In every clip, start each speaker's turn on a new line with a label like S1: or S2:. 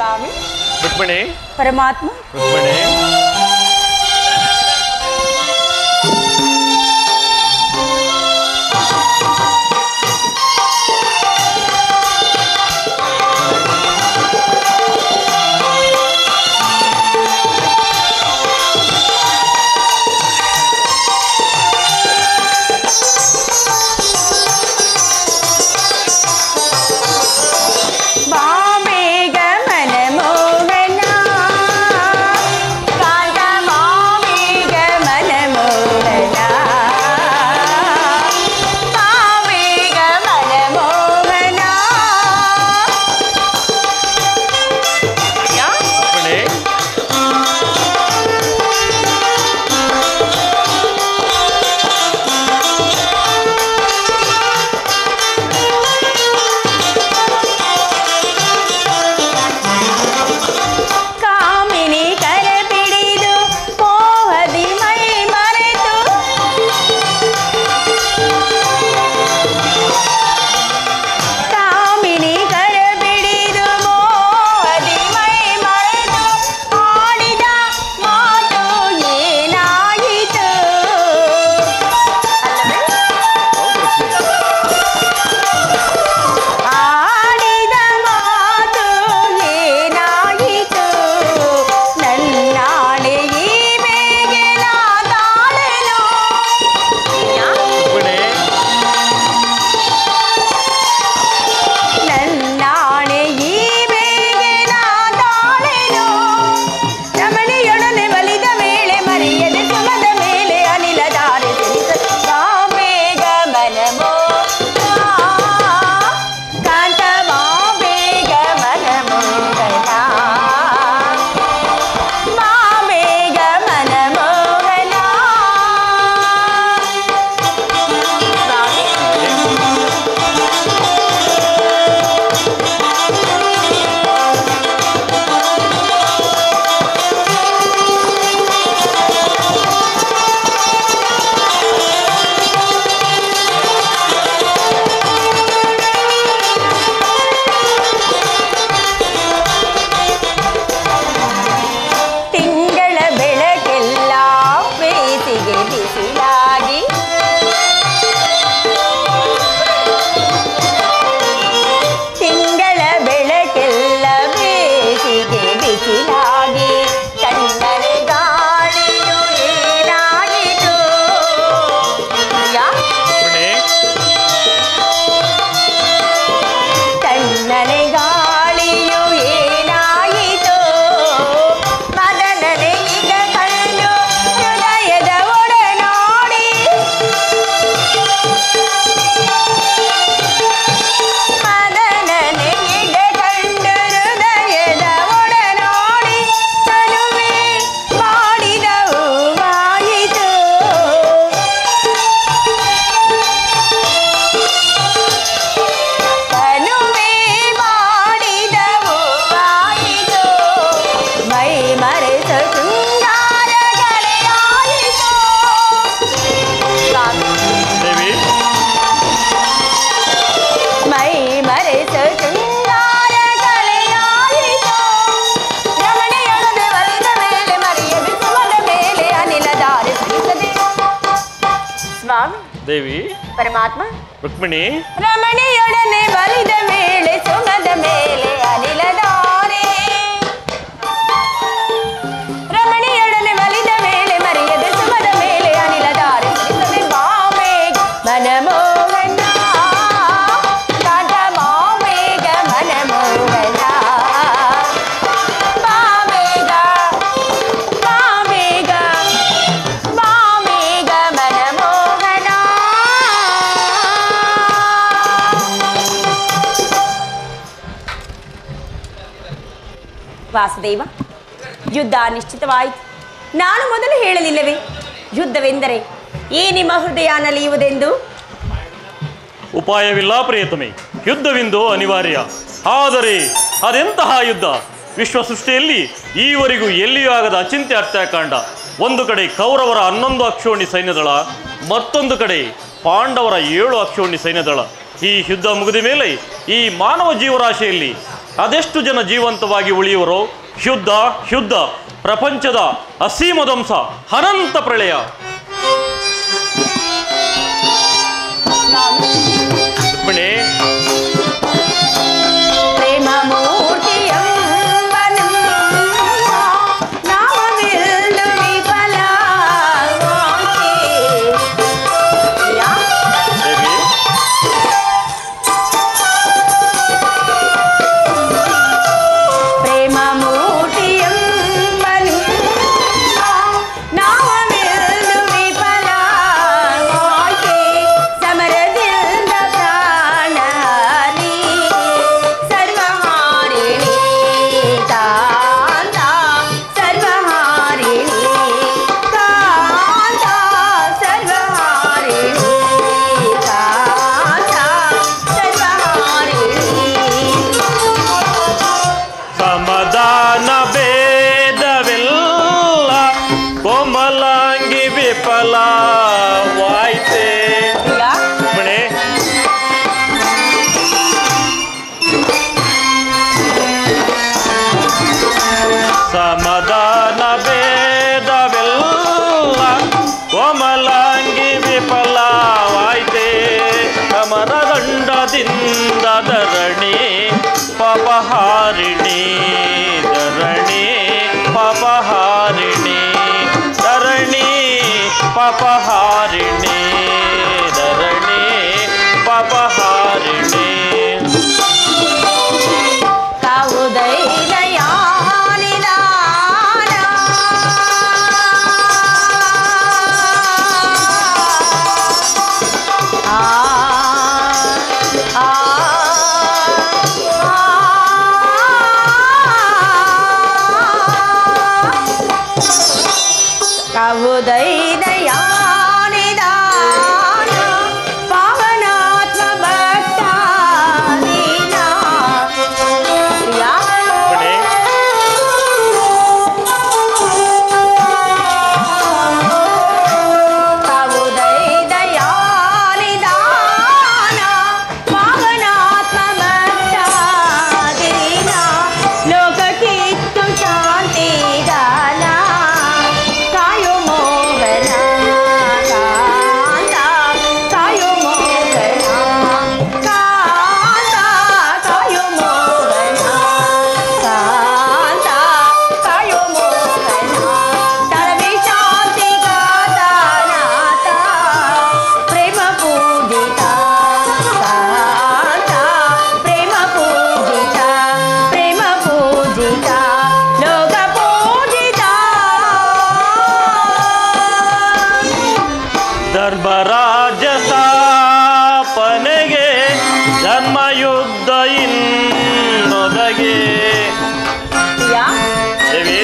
S1: स्वामी
S2: रुक्मिणी
S1: परमात्मा
S2: रुक्मिणी देवी
S1: परमात्मा
S2: रुक्मिणी
S1: रमणियोडने बलिद मेले सुमद मेले अनिलदारे रमणियोडने बलिद मेले मरियद सुमद मेले अनिलदारे सरिसवे मामेघ मनमोहना कांत मामेघ मनमोहना मामेघ मामेघ मामेघ मनमोहना ವಾಸುದೇವ ಯುದ್ಧ ನಿಶ್ಚಿತವಾಯಿತು. ನಾನು ಮೊದಲು ಹೇಳಲಿಲ್ಲವೇ ಯುದ್ಧವೆಂದರೆ ಈ ನಿಮ್ಮ ಹೃದಯ ನಲಿಯುವುದೆಂದು?
S2: ಉಪಾಯವಿಲ್ಲ ಪ್ರಿಯತಮೆ, ಯುದ್ಧವೆಂದು ಅನಿವಾರ್ಯ. ಆದರೆ ಅದೆಂತಹ ಯುದ್ಧ? ವಿಶ್ವಸೃಷ್ಟಿಯಲ್ಲಿ ಈವರೆಗೂ ಎಲ್ಲಿಯೂ ಆಗದ ಅಚಿಂತ್ಯ ಹತ್ಯಾಕಾಂಡ. ಒಂದು ಕಡೆ ಕೌರವರ 11 ಅಕ್ಷೋಣಿ ಸೈನ್ಯದಳ, ಮತ್ತೊಂದು ಕಡೆ ಪಾಂಡವರ 7 ಅಕ್ಷೋಣಿ ಸೈನ್ಯದಳ. ಈ ಯುದ್ಧ ಮುಗಿದ ಮೇಲೆ ಈ ಮಾನವ ಜೀವರಾಶಿಯಲ್ಲಿ ಅದೆಷ್ಟು ಜನ ಜೀವಂತವಾಗಿ ಉಳಿಯುವರೋ? ಯುದ್ಧ ಯುದ್ಧ, ಪ್ರಪಂಚದ ಅಸೀಮ ಧ್ವಂಸ, ಅನಂತ ಪ್ರಳಯ. ರುಕ್ಮಿಣಿ, ಸಮಾಧಾನ ಭೇದವೆಲ್ಲ ಕೋಮಲಾಂಗಿ ವಿಫಲವಾಯ್ತೆ. ಸಮರದಂಡದಿಂದ ಧರಣಿ ಪಾಪಹಾರಿಣಿ, ಧರಣಿ ಪಾಪಹಾರಿಣಿ, ಧರಣಿ ಪಾಪಹಾರಿಣಿ, ಧರಣಿ ಪಾಪಹಾರಿಣಿ. ಧರ್ಮರಾಜ ಸ್ಥಾಪನೆಗೆ ಧರ್ಮಯುದ್ಧ ಇನ್ನೊದಗೆ. ದೇವಿ,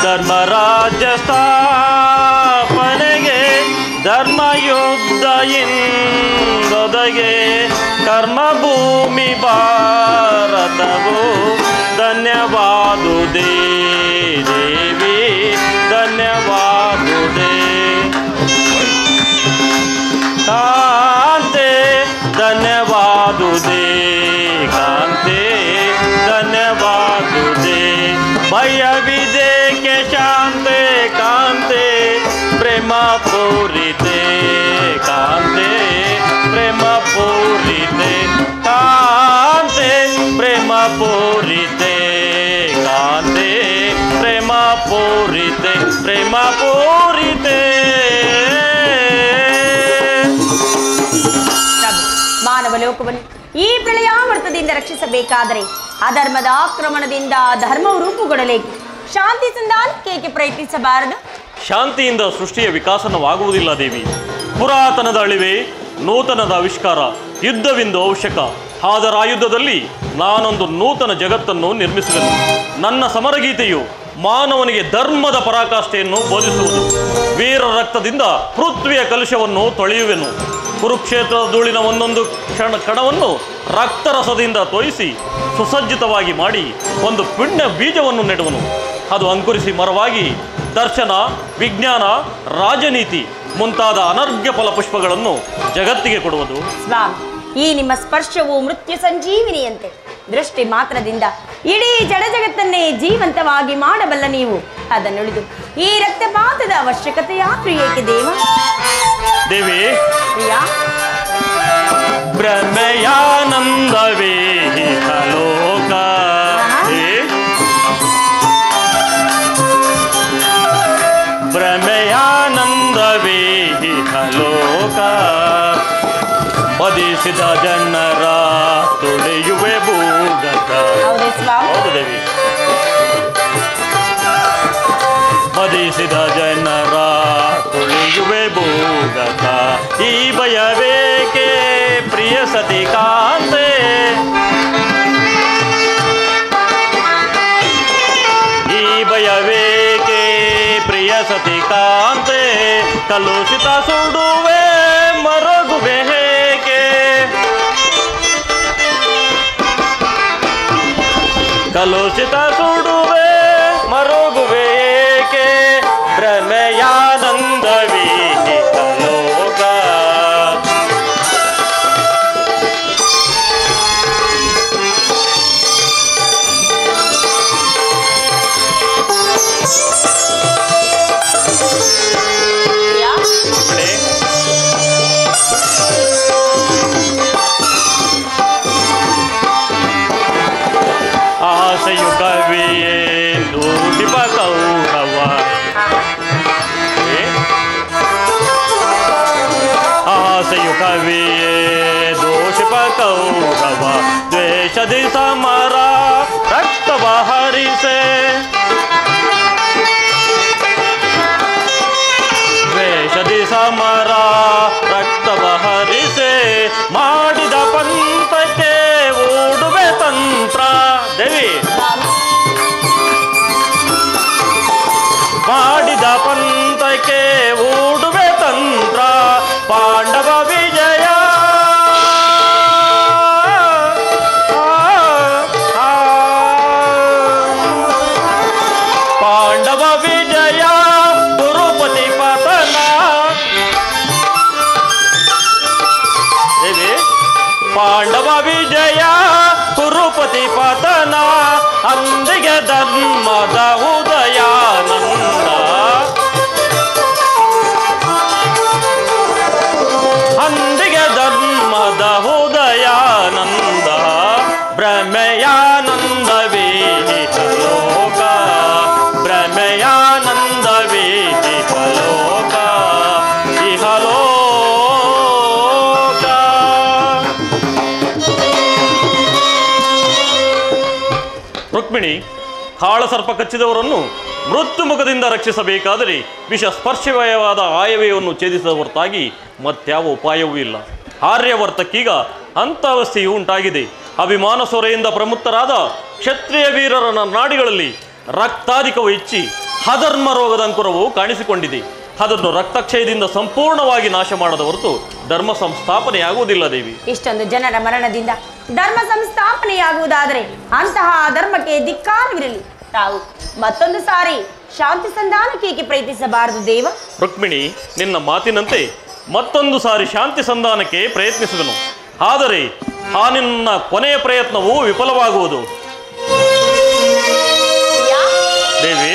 S2: ಧರ್ಮರಾಜ ಸ್ಥಾಪನೆಗೆ ಧರ್ಮಯುದ್ಧ ಇನ್ನೊದಗೆ. ಕರ್ಮಭೂಮಿ ಭಾರತವು ಧನ್ಯವಾದುದೇ ದೇವಿ, ಧನ್ಯವಾದುದೇ ಕಾಂತೆ, ಧನ್ಯವಾದುದೇ ಕಾಂತೆ, ಧನ್ಯವಾದುದೇ. ಭಯವಿದೇಕೆ ಶಾಂತೆ ಕಾಂತೆ, ಪ್ರೇಮ ಪೂರಿತೆ ಕಾಂತೆ, ಪ್ರೇಮ ಪೂರಿತೆ ಕಾಂತೆ, ಪ್ರೇಮ ಪೂರಿತೆ ಕಾಂತೆ, ಪ್ರೇಮ ಪೂರಿತೆ, ಪ್ರೇಮ ಪೂರಿತೆ.
S1: ಮಾನವ ಲೋಕವನ್ನು ಈ ಪ್ರಳಯಾವರ್ತದಿಂದ ರಕ್ಷಿಸಬೇಕಾದರೆ ಅಧರ್ಮದ ಆಕ್ರಮಣದಿಂದ ಧರ್ಮವು ರೂಪುಗೊಳ್ಳಲೇಕು. ಶಾಂತಿ ಸಂಧಾನಕ್ಕೆ ಪ್ರಯತ್ನಿಸಬಾರದು.
S2: ಶಾಂತಿಯಿಂದ ಸೃಷ್ಟಿಯ ವಿಕಾಸನವಾಗುವುದಿಲ್ಲ ದೇವಿ. ಪುರಾತನದ ಅಳಿವೆ, ನೂತನದ ಆವಿಷ್ಕಾರ, ಯುದ್ಧವಿಂದು ಅವಶ್ಯಕ. ಆದರ ಆ ಯುದ್ಧದಲ್ಲಿ ನಾನೊಂದು ನೂತನ ಜಗತ್ತನ್ನು ನಿರ್ಮಿಸುವೆನು. ನನ್ನ ಸಮರಗೀತೆಯು ಮಾನವನಿಗೆ ಧರ್ಮದ ಪರಾಕಾಷ್ಠೆಯನ್ನು ಬೋಧಿಸುವುದು. ವೀರ ರಕ್ತದಿಂದ ಪೃಥ್ವಿಯ ಕಲುಷವನ್ನು ತೊಳೆಯುವೆನು. ಕುರುಕ್ಷೇತ್ರದ ಧೂಳಿನ ಒಂದೊಂದು ಕಣವನ್ನು ರಕ್ತರಸದಿಂದ ತೋಯಿಸಿ ಸುಸಜ್ಜಿತವಾಗಿ ಮಾಡಿ ಒಂದು ಪುಣ್ಯ ಬೀಜವನ್ನು ನೆಡುವನು. ಅದು ಅಂಕುರಿಸಿ ಮರವಾಗಿ ದರ್ಶನ, ವಿಜ್ಞಾನ, ರಾಜನೀತಿ, ಮುಂತಾದ ಅನರ್ಘ್ಯ ಫಲಪುಷ್ಪಗಳನ್ನು ಜಗತ್ತಿಗೆ ಕೊಡುವುದು?
S1: ಸ್ವಾಮಿ, ಈ ನಿಮ್ಮ ಸ್ಪರ್ಶವು ಮೃತ್ಯು ಸಂಜೀವಿನಿಯಂತೆ. ದೃಷ್ಟಿ ಮಾತ್ರದಿಂದ ಇಡೀ ಜಡ ಜಗತ್ತನ್ನೇ ಜೀವಂತವಾಗಿ ಮಾಡಬಲ್ಲ ನೀವು. ಅದನ್ನುಳಿದು ಈ ರಕ್ತಪಾತದ ಅವಶ್ಯಕತೆ ಯಾರು ಏಕೆ ದೇವ?
S2: ದೇವಿ,
S1: ಪ್ರಿಯಾ,
S2: ಬ್ರಹ್ಮಯಾನಂದವೇ ಲೋಕ, ಬ್ರಹ್ಮಯಾನಂದವೇ ಲೋಕ, ಬದಿಸಿದ ಜನರ ತುಳಿಯುವೆ ಭೂಗತ. ಹೌದು ದೇವಿ, ಬದಿಸಿದ ಜನರ ತುಳಿಯುವೆ ಭೂಗತ. ಈ ಭಯವೇಕೆ ಪ್ರಿಯ ಸತಿ ಕಾಂತೆ, ಈ ಭಯವೇಕೆ ಪ್ರಿಯ ಸತಿ ಕಾಂತೆ, ಕಲುಷಿತ ಸುಡುವೆ ಮರಗುವೆ ಹೇಗೆ, ಕಲುಷಿತ ಸುಡುವೆ ಮರಗುವೆ ಏಕೆ, ಭ್ರಮೆಯಾನಂದವೇ ಲೋಕ. ಆಸೆಯು ಕವಿಯೇ ದೂಷಿಪ ಕೌರವ, ಆಸೆಯು ಕವಿಯೇ ದೋಷಿಪ ಕೌರವ, ದ್ವೇಷದಿ ಸಮರ ರಕ್ತವ ಹರಿಸೆ, ದ್ವೇಷದಿ ಸಮರ ರಕ್ತವ ಹರಿಸೆ, ಮಾಡಿದ ಪಂಥಕ್ಕೆ ಓಡುವೆ ತಂತ್ರ. ದೇವಿ, ಮಾಡಿದ ಪಂಥಕ್ಕೆ ಓಡುವೆ ತಂತ್ರ, ಪಾಂಡವ ವಿಜಯ, ಪಾಂಡವ ವಿಜಯ ಕುರುಪತಿ ಪತನ. ದೇವಿ, ಪಾಂಡವ ವಿಜಯ ಕುರುಪತಿ ಪತನ, ಅಂದಿಗೆ ಧರ್ಮದ ಉದಯಾನಂದ, ಅಂದಿಗೆ ಧರ್ಮದ ಉದಯಾನಂದ, ಭ್ರಮೆಯಾನಂದವೇ ಲೋಕ, ಭ್ರಮೆಯಾನಂದವೇ ಲೋಕ, ಇಹಲೋಕ. ರುಕ್ಮಿಣಿ, ಕಾಳಸರ್ಪ ಕಚ್ಚಿದವರನ್ನು ಮೃತ್ಯು ಮುಖದಿಂದ ರಕ್ಷಿಸಬೇಕಾದರೆ ವಿಷ ಸ್ಪರ್ಶಮಯವಾದ ಆಯವ್ಯವನ್ನು ಛೇದಿಸಿದ ಹೊರತಾಗಿ ಮತ್ಯಾವ ಉಪಾಯವೂ ಇಲ್ಲ. ಆರ್ಯವರ್ತಕ್ಕೀಗ ಅಂಥಾವಸ್ಥೆಯು ಉಂಟಾಗಿದೆ. ಅಭಿಮಾನ ಸೊರೆಯಿಂದ ಪ್ರಮುಖರಾದ ಕ್ಷತ್ರಿಯ ವೀರರ ನಾಡಿಗಳಲ್ಲಿ ರಕ್ತಾಧಿಕವು ಹೆಚ್ಚಿ ಅಧರ್ಮ ರೋಗದ ಅಂಕುರವು ಕಾಣಿಸಿಕೊಂಡಿದೆ. ಅದನ್ನು ರಕ್ತಕ್ಷಯದಿಂದ ಸಂಪೂರ್ಣವಾಗಿ ನಾಶ ಮಾಡದ ಹೊರತು ಧರ್ಮ ಸಂಸ್ಥಾಪನೆಯಾಗುವುದಿಲ್ಲ ದೇವಿ.
S1: ಇಷ್ಟೊಂದು ಜನರ ಮರಣದಿಂದ ಧರ್ಮ ಸಂಸ್ಥಾಪನೆಯಾಗುವುದಾದರೆ ಅಂತಹ ಧರ್ಮಕ್ಕೆ ಧಿಕ್ಕಾರವಿರಲಿ. ತಾವು ಮತ್ತೊಂದು ಸಾರಿ ಶಾಂತಿ ಸಂಧಾನಕ್ಕೆ ಪ್ರಯತ್ನಿಸಬಾರದು ದೇವ?
S2: ರುಕ್ಮಿಣಿ, ನಿನ್ನ ಮಾತಿನಂತೆ ಮತ್ತೊಂದು ಸಾರಿ ಶಾಂತಿ ಸಂಧಾನಕ್ಕೆ ಪ್ರಯತ್ನಿಸುವೆನು. ಆದರೆ ಆ ನಿನ್ನ ಕೊನೆಯ ಪ್ರಯತ್ನವು ವಿಫಲವಾಗುವುದು ದೇವಿ.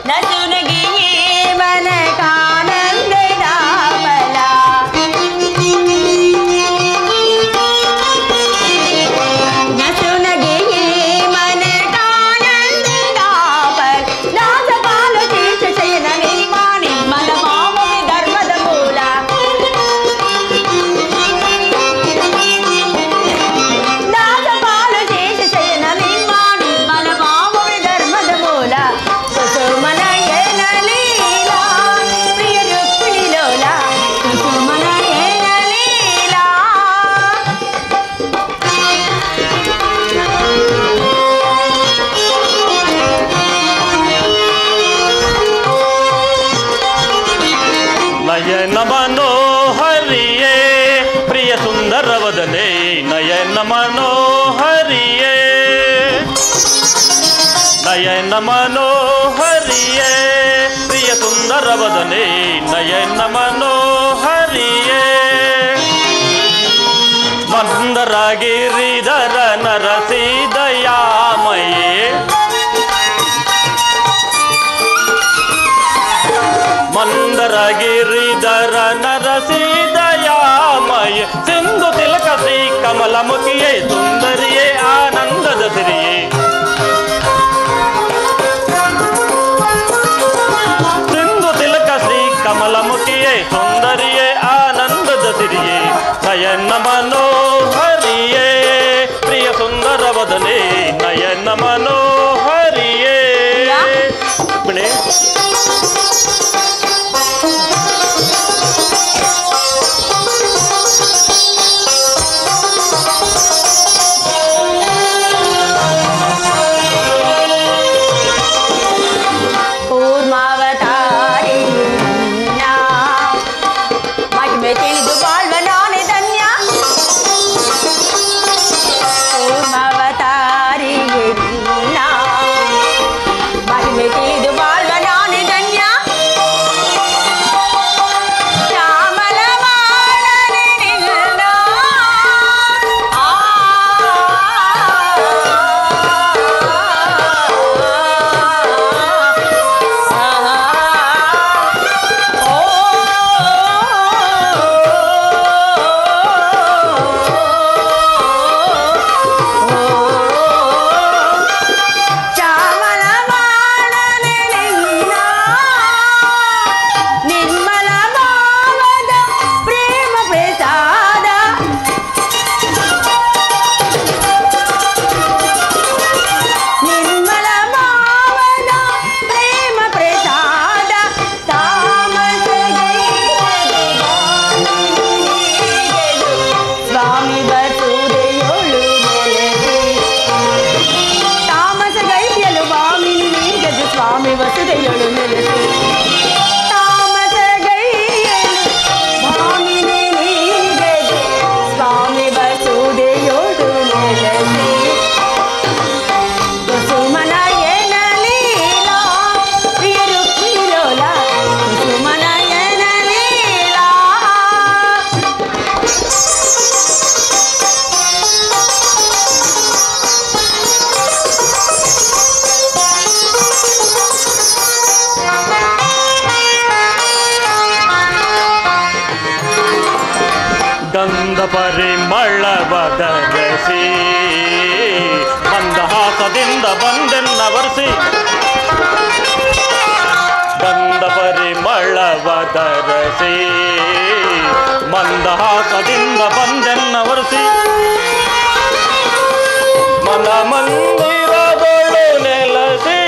S1: ನಸುನಗಿಯೇ ಮನಕಾನಂದದ
S2: ಸುಂದರ ವದನೆ ನಯನ ಮನೋಹರಿಯೇ ನಯನ ಮನೋಹರಿಯೇ ಪ್ರಿಯ ಸುಂದರ ವದನೆ ನಯನ ಮನೋಹರಿಯೇ ಮಂದರಗಿರಿಧರ ನರಸಿದಯಾಮಯೇ ಮಂದರಗಿರಿಧರ ನರಸಿದಯಾಮಯ ಸಿಂಧು ತಿಲಕ ಶ್ರೀ ಕಮಲಮುಖಿಯೇ ಸುಂದರಿಯೇ ಆನಂದದ ಸಿರಿಯೇ ಸಿಂಧು ತಿಲಕ ಶ್ರೀ ಕಮಲಮುಖಿಯೇ ಸುಂದರಿಯೇ ಆನಂದದ ಸಿರಿಯೇ ನಯನ ಮನೋಹರಿಯೇ ಪ್ರಿಯ ಸುಂದರ ವದನೆ ನಯನ ಮನೋಹರಿಯೇ ಗಂಧ ಪರಿಮಳವದರಸಿ ಮಂದಹಾಸದಿಂದ ಬಂದೆನ್ನ ವರ್ಷಿ ಗಂಧ ಪರಿಮಳವದರಸಿ ಮಂದಹಾಸದಿಂದ ಬಂದೆನ್ನ ವರ್ಷಿ ಮನ ಮಂದಿರದೊಳು ನೆಲಸಿ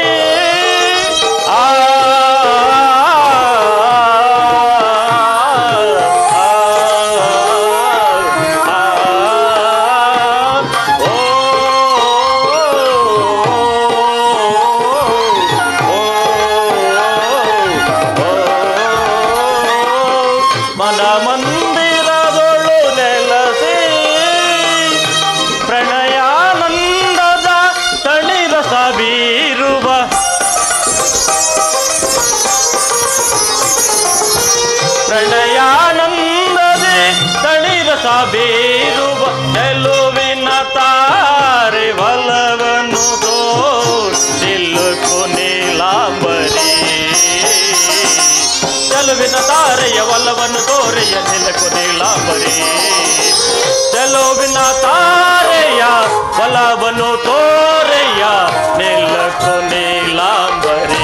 S2: ಮನ ಮಂದಿರದೊಳು ನೆಲಸಿ ಪ್ರಣಯಾನಂದದ ತಳಿರಸ ಬೀರುವ ಪ್ರಣಯಾನಂದದೆ ತಳಿರಸ ಬೀರುವ ಚೆಲುವಿನ ತಾರೆ ಒಲವನ್ನು ನಿಲ್ಲುಕು ನೀಲಾಂಬರಿ ಚೆಲುವಿನ ತಾರೆಯ ಒಲವನ್ನು ತೋರೆಯ ನಿಲುಕು ನೀಲಾಂಬರಿ ಚೆಲುವಿನ ತಾರೆಯ ಒಲವನ್ನು ತೋರೆಯ ನಿಲುಕು ನೀಲಾಂಬರಿ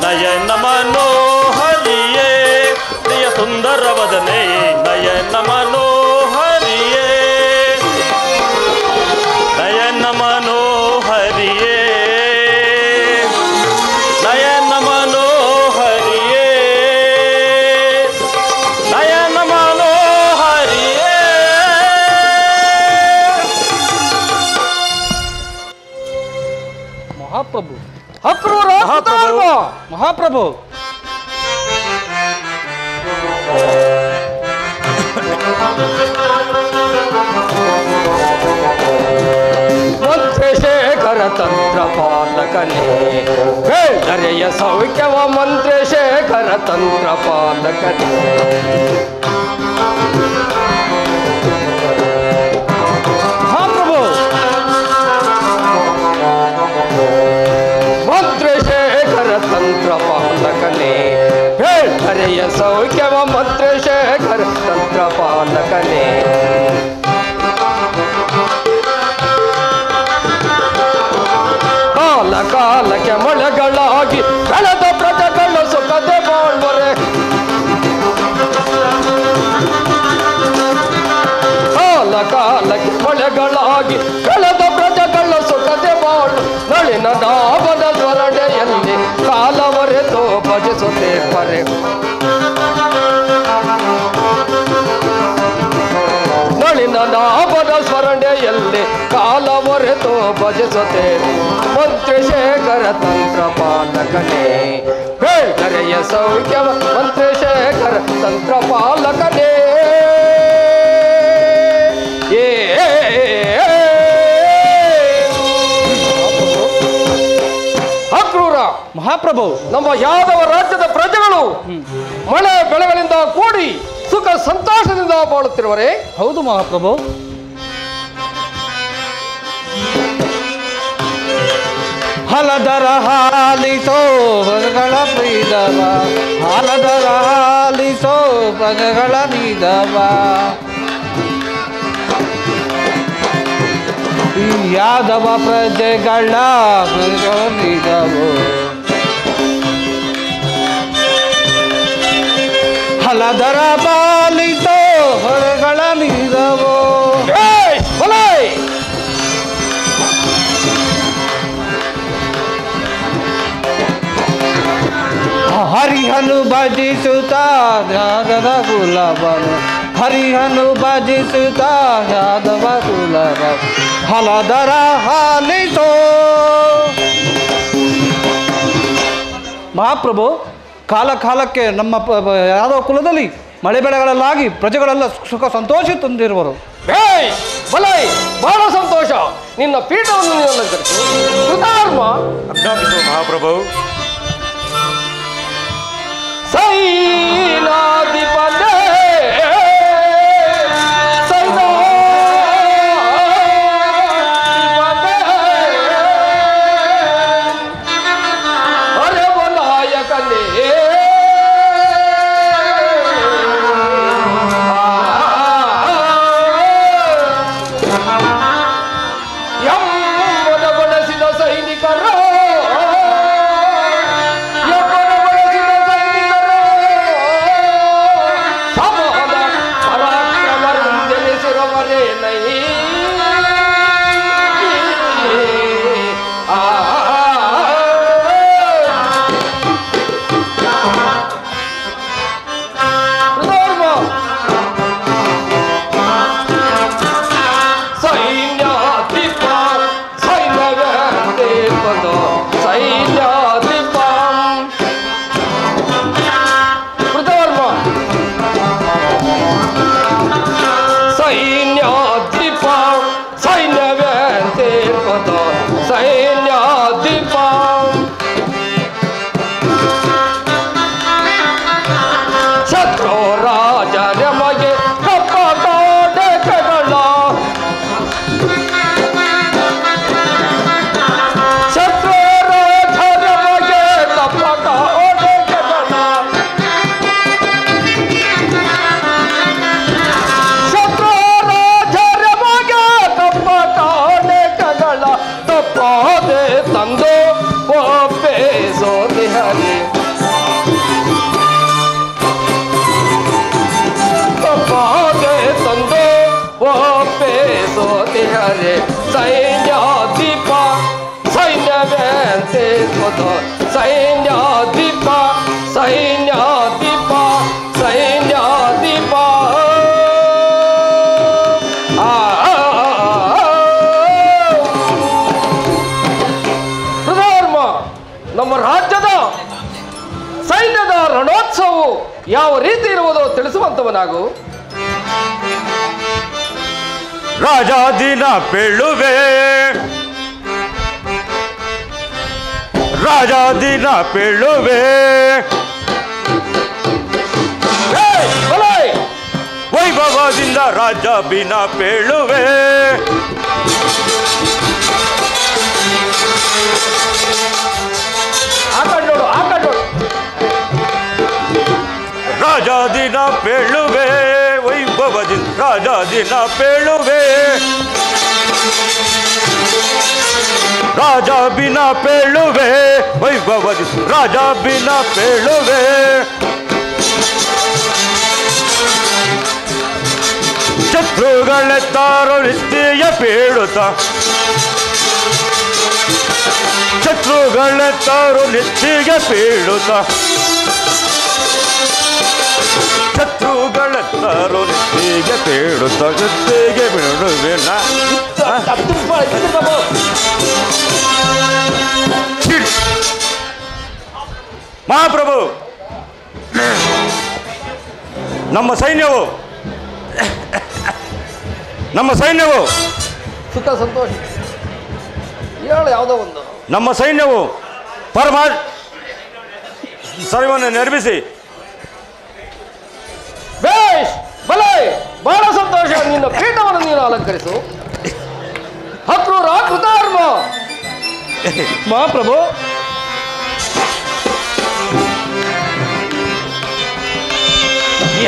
S2: ನಯನ ಮನೋಹರಿಯೇ ಪ್ರಿಯ ಸುಂದರ ವದನೆ ನಯನ ಮನೋಹರಿಯೇ ನಯನ ಮನೋಹರಿಯೇ ನಯನ ಮನೋಹರಿಯೇ ನಯನ ಮನೋಹರಿಯೇ.
S3: ಮಹಾಪ್ರಭು ಅಕ್ರೂರ ಮಹಾಪ್ರಭು ಮಂತ್ರಿಶೇಖರ ತಂತ್ರ ಪಾಲಕನೇ ಬೇಡರೆಯ ಸೌಖ್ಯವ ಮಂತ್ರಿಶೇಖರ ತಂತ್ರ ಪಾಲಕನೇ ಮಹಾಪ್ರಭು ಮಂತ್ರಿಶೇಖರ ತಂತ್ರ ಪಾಲಕನೇ ಬೇಡರೆಯ ಸೌಖ್ಯವ ಮಂತ್ರಿಶೇಖರ ತಂತ್ರ ಪಾಲಕನೇ ಕಾಲ ಕಾಲಕ್ಕೆ ಮಳೆಗಳಾಗಿ ಬೆಳೆದ ಪ್ರಜೆಗಳು ಸುಖದೆ ಬಾಳ್ವರೆ ಕಾಲ ಕಾಲಕ್ಕೆ ಮಳೆಗಳಾಗಿ ಬೆಳೆದ ಪ್ರಜೆಗಳು ಸುಖದೆ ಬಾಳು ನಳಿನ ನಾಮದ ಸ್ವರಣೆಯಲ್ಲಿ ಕಾಲವರೆತು ಭಜಿಸುತ್ತೆ ಪರೆ ನಳಿನ ನಾಮದ ಸ್ಮರಣೆಯಲ್ಲಿ ಕಾಲವರೆತು ಭಜಿಸುತ್ತೆ ಮಂತ್ರಿಶೇಖರ ತಂತ್ರ ಪಾಲಕನೇ ಬೇಡರೆಯ ಸೌಖ್ಯವ ಮಂತ್ರಿಶೇಖರ ತಂತ್ರ ಪಾಲಕನೇ ಅಕ್ರೂರ
S4: ಮಹಾಪ್ರಭು,
S3: ನಮ್ಮ ಯಾದವ ರಾಜ್ಯದ ಪ್ರಜೆಗಳು ಮಳೆ ಬೆಳೆಗಳಿಂದ ಕೂಡಿ ಸುಖ ಸಂತೋಷದಿಂದ ಬಾಳುತ್ತಿರುವರೆ.
S4: ಹೌದು ಮಹಾಪ್ರಭು. ಹಲದರ ಹಾಲಿಸೋ ಬಗಗಳ ಪ್ರೀದವ, ಹಲದರ ಹಾಲಿಸೋ ಬಗಗಳ ನೀದವ, ಯಾದವ ಪ್ರಜೆಗಳ ನೀದವು, ಹಲದರ ಬಾಲಿಸೋ ಹೊರಗಳ ನೀದವು. ಹರಿಹನು ಭಜಿಸುತ್ತ ಯಾದವ ಕುಲವನು, ಹರಿಹನು ಭಜಿಸುತ್ತ ಯಾದವ ಕುಲವ, ಹಲದರ ಹಾಲಿಸೋ. ಮಹಾಪ್ರಭು, ಕಾಲ ಕಾಲಕ್ಕೆ ನಮ್ಮ ಯಾದವ ಕುಲದಲ್ಲಿ ಮಳೆ ಬೆಳೆಗಳಲ್ಲಾಗಿ ಪ್ರಜೆಗಳೆಲ್ಲ ಸುಖ ಸಂತೋಷ ತಂದಿರುವರು.
S3: ಬಹಳ ಸಂತೋಷ. ನಿನ್ನ ಪೀಠವನ್ನು
S5: ಆಜ್ಞಾಪಿಸುವ ಮಹಾಪ್ರಭು.
S3: ಸೈನಾಧಿಪನೇ ಸೈನ್ಯಾಧಿಪ ಸೈನ್ಯವಂತೆ ಸೈನ್ಯಾಧಿಪ ಸೈನ್ಯಾಧಿಪ ಸೈನ್ಯಾಧಿಪ ನಮ್ಮ ರಾಜ್ಯದ ಸೈನ್ಯದ ರಣೋತ್ಸವವು ಯಾವ ರೀತಿ ಇರುವುದೋ ತಿಳಿಸುವಂತವನಾಗು.
S2: ರಾಜಾದಿನ ಪೇಳುವೆ ರಾಜಾದಿನ ಪೇಳುವೆ ವೈಭವದಿಂದ ರಾಜಾಬಿನ ಪೇಳುವೆ ರಾಜಾದಿನ ಪೇಳುವೆ ವೈಭವದಿಂದ ರಾಜಾದಿನ ಪೇಳುವೆ ರಾಜಾಬಿನ ಪೇಳುವೆ ವೈಭವದಿಂದ ರಾಜಾಬಿನ ಪೇಳುವೆ ಶತ್ರುಗಳೆತ್ತಾರೋ ನಿತ್ಯ ಪೇಳುತ್ತ ಶತ್ರುಗಳೆತ್ತಾರೋ ನಿತ್ಯ ಪೇಳುತ್ತ ಶತ್ರುಗಳೆತ್ತಾರೋ ನಿತ್ಯ ಪೇಳುತ್ತ ನಿತ್ಯ ಪೇಳುವೆನ ಮಹಾಪ್ರಭು ನಮ್ಮ ಸೈನ್ಯವು
S3: ಸುಖ ಸಂತೋಷ ಹೇಳು ಯಾವುದೋ ಒಂದು
S2: ನಮ್ಮ ಸೈನ್ಯವು ಸರ್ವವನ್ನು ನಿರ್ಮಿಸಿ
S3: ಬೇಷ್ ಬಲೆ ಬಹಳ ಸಂತೋಷ. ನಿನ್ನ ಪೀಠವನ್ನು ನೀನು ಅಲಂಕರಿಸು. ಕೃತಾರ್ಮ
S4: ಮಹಾಪ್ರಭು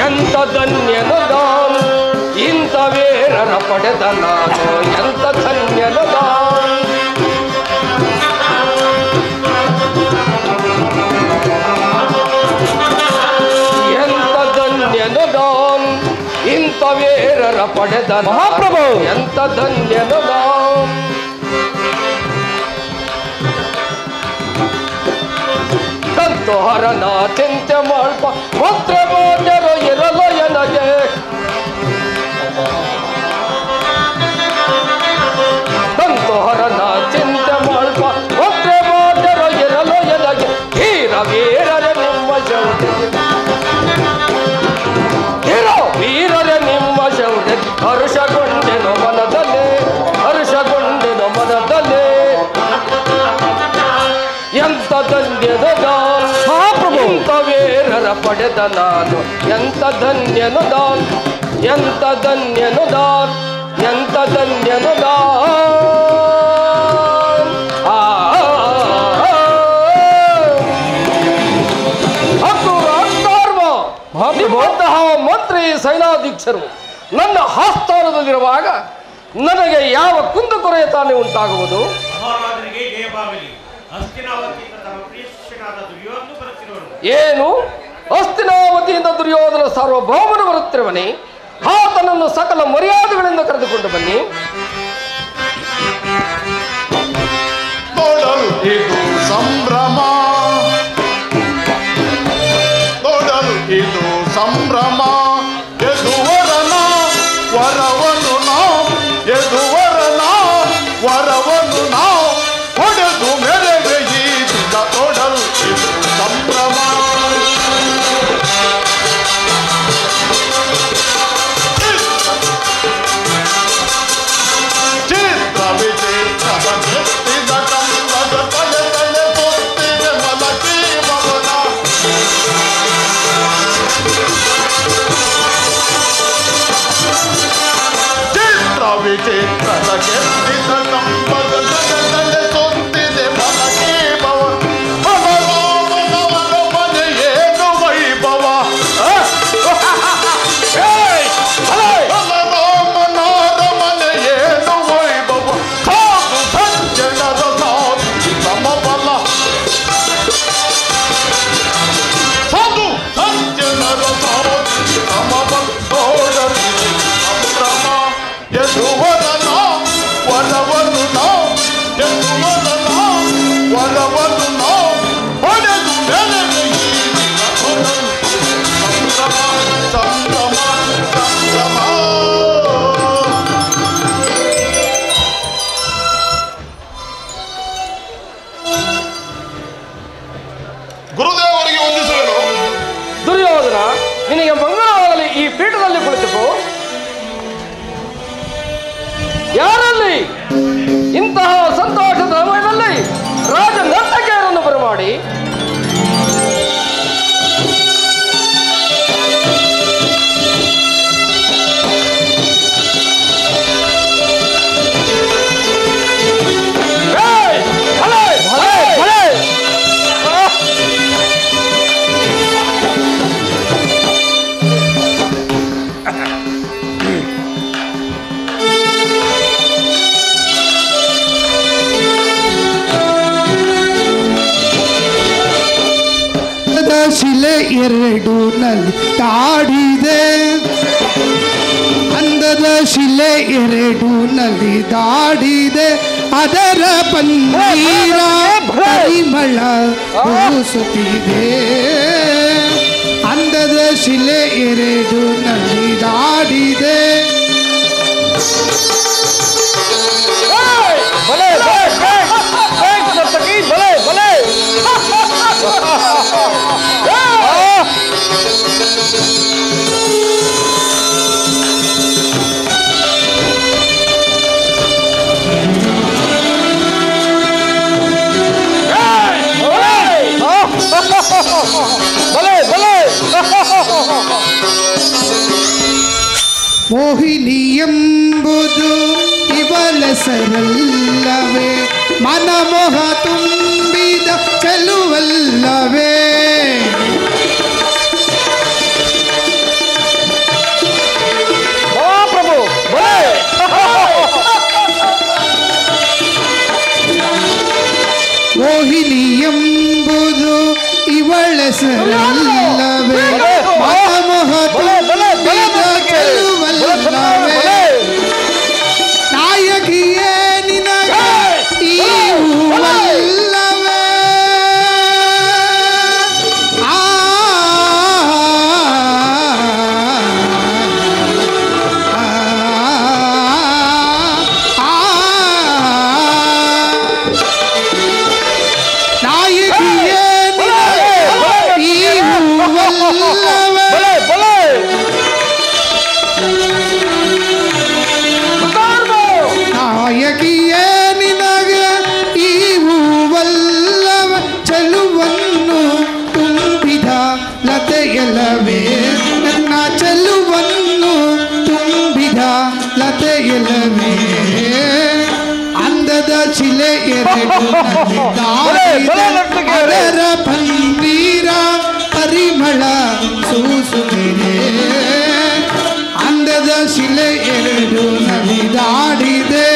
S3: ಎಂತ ಧನ್ಯನು ನಾನು ಇಂಥ ವೀರರ ಪಡೆದ ನಾನು ಎಂತ ಧನ್ಯನು ನಾನು ಎಂತ ಧನ್ಯನು ನಾನು ಇಂಥ ವೀರರ ಪಡೆದ
S4: ಮಹಾಪ್ರಭು
S3: ಎಂತ ಧನ್ಯನು ನಾನು ಸಂತೋಹರನ ಚಿಂತೆ ಮಾಡ್ಪ ಮಾತ್ರ ಮಾತರು ಇರಲು ಎನಗೆ ಸಂತೋಹರನ ಚಿಂತೆ ಮಾಡ್ಪ ಮಾತ್ರ ಮಾತರು ಇರಲು ಎನಗೆ ಧೀರ ವೀರರ ನಿಮ್ಮ ಶೌರ್ಯ ಧೀರ ವೀರರ ನಿಮ್ಮ ಶೌರ್ಯ ಹರ್ಷಗೊಂಡೆನು ಮನದಲ್ಲಿ ಹರ್ಷಗೊಂಡೆನು ಮನದಲ್ಲಿ ಎಂತ ಧನ್ಯನು ಮಹಾಪ್ರಭು ಎಂತ ವೀರರ ಪಡೆದ ನಾನು ಎಂತ ಧನ್ಯನು ಎಂತ ಧನ್ಯನು ಎಂತ ಧನ್ಯನು ನಿಮ್ಮಂತಹ ಮಂತ್ರಿ ಸೈನಾಧೀಕ್ಷರು ನನ್ನ ಆಸ್ಥಾನದಲ್ಲಿರುವಾಗ ನನಗೆ ಯಾವ ಕುಂದುಕೊರೆಯ ತಾನೇ ಉಂಟಾಗುವುದು? ಏನು ಹಸ್ತಿನಾವತಿಯಿಂದ ದುರ್ಯೋಧನ ಸಾರ್ವಭೌಮನು ಬರುತ್ತಿರುವನೇ? ಆತನನ್ನು ಸಕಲ ಮರ್ಯಾದೆಗಳಿಂದ ಕರೆದುಕೊಂಡು ಬನ್ನಿ.
S5: ಇದು ಸಂಭ್ರಮ ಇದು ಸಂಭ್ರಮ ಎದುವರನ ವರವನು ನಾವು ಎದುವರನ ವರವನು ನಾವು ಹೊಡೆದು ಮೆರೆಗೆ ಈದ ತೊಡಲು ಇದು ಸಂಭ್ರಮ ಚಿತ್ರ ವಿಚಿತ್ರದ ಕೆತ್ತಿದ ಕಂಬದ ತಲೆ ತಲೆ ಕೊತ್ತಿದೆ ಮಲಕಿ ಭವನ ಚಿತ್ರ ವಿಚಿತ್ರದ ಕೆತ್ತಿದ ಕಂಬದ ತಲೆ ತಲೆ ಕೊತ್ತಿದೆ ಮಲಕಿ ಭವನ ಮನೋಮನವರ ಮನೆ ಏನು ವೈಭವ ಮನೋಮನವರ ಮನೆ ಏನು ವೈಭವ ಸಾಧು ಸಜ್ಜನರ ಸಾಧು ಸಮಬಲ ಸಾಧು ಸಜ್ಜನರ ಸಾಧು ಸಮಬಲ ನೋಡಲಿ ಸಂಭ್ರಮ ಯದುವರನ ವರವನ್ನು ನಾವು
S6: ಎರಡು ನಲಿದಾಡಿದೆ ಅಂದದ ಶಿಲೆ ಎರಡು ನಲಿದಾಡಿದೆ ಅದರ ಪನ್ನೀರ ಪರಿಮಳ ಸೂಸುತ್ತಿದೆ ಅಂದದ ಶಿಲೆ ಎರಡು ನಲಿದಾಡಿದೆ ಮೋಹಿನಿ ಎಂಬುದು ಇವಳ ಸರಲ್ಲವೇ ಮನಮೋಹ ತುಂಬಿದ ಚೆಲುವಲ್ಲವೇ ಮೋಹಿನಿ ಎಂಬುದು ಇವಳ ಸರಲ್ಲವೇ ಮನಮೋಹ ತುಂಬಿದ ಚೆಲುವಲ್ಲವೇ ನಾಯಕಿಯೇ ನಿನಗೆ ಈ ಹೂವಲ್ಲವೇ ನಾಯಕಿಯೇ ನಿನಗೆ ಈ ಹೂವಲ್ಲವೇ ನಾಯಕಿಯೇ ನಿನಗೆ ಈ ಹೂವಲ್ಲವ ಚೆಲುವನ್ನು ತುಂಬಿದ ಲತೆಯಲ್ಲವೇ ನನ್ನ ಚೆಲುವನ್ನು ತುಂಬಿದ ಲತೆಯಲ್ಲವೇ ಅಂದದ ಶಿಲೆ ಎರಡು ನಲಿದಾಡಿದೆ ಅದರ ಪನ್ನೀರ ಪರಿಮಳ ಸೂಸುತ್ತಿದೆ ಅಂದದ ಶಿಲೆ ಎರಡು ನಲಿದಾಡಿದೆ